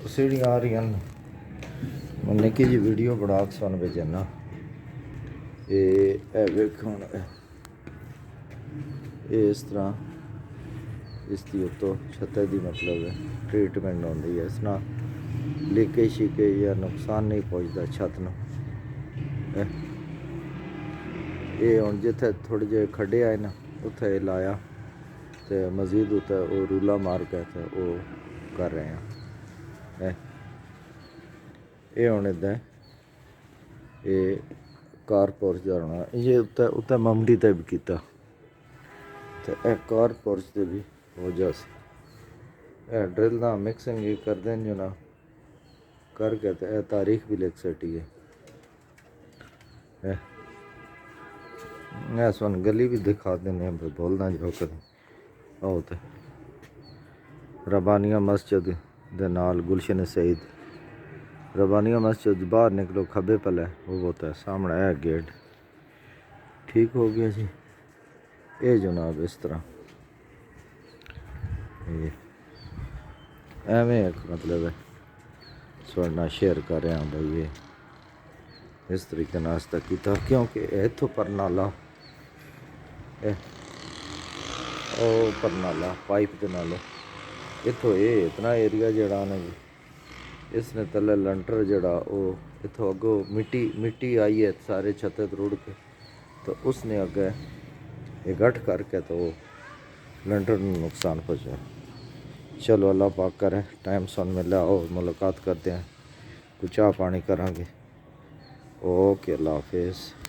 सीढ़ियाँ आ रही हैं। मैं निक्की जी वीडियो बना के सुन भेजना। ये वेख हुण इस तरह इसकी उत्तों छत्ते की मतलब है ट्रीटमेंट होती है। इस नाल लीकेज शीकेज या नुकसान नहीं पहुँचता छत नूं। ये हुण जिथे थोड़े जे खड्डे आए ना उत्थे लाया तो मजीद उत्ते वो रूला मार के तो वो कर रहे हैं। ये हुण इदां ये कार पोर्च का होना ये उत्ते उत्ते ममडी ते भी किया तो यह कार पोर्च से भी हो जाए। ड्रिल ना मिक्सिंग ये कर दें जो ना करके तो यह तारीख भी लिख सटी है। सुन गली भी दिखा देने बोलना जो कर आओ तो रबानिया मस्जिद दे नाल गुलशन सईद रबानिया मस्जिद बाहर निकलो खब्बे पल है वो होता है सामने है गेट। ठीक हो गया जी। ये जनाब इस तरह एवें एक मतलब है सुनना शेयर कर रहा भाई ये इस तरीके नाश्ता किया क्योंकि इतों पर नाला पर नाला पाइप के नालों इतों ये इतना एरिया जड़ा ना जी इसने तले लंटर जड़ा वो इतों अगों मिट्टी मिट्टी आई है सारे छत्ते रुड़ के तो उसने अगे ये गठ करके तो वो लंटर नुकसान पहुँचा। चलो अल्लाह पाक करे टाइम सुन मिला और मुलाकात करते हैं कुछ चाह पानी करांगे। ओके अल्लाह हाफिज़।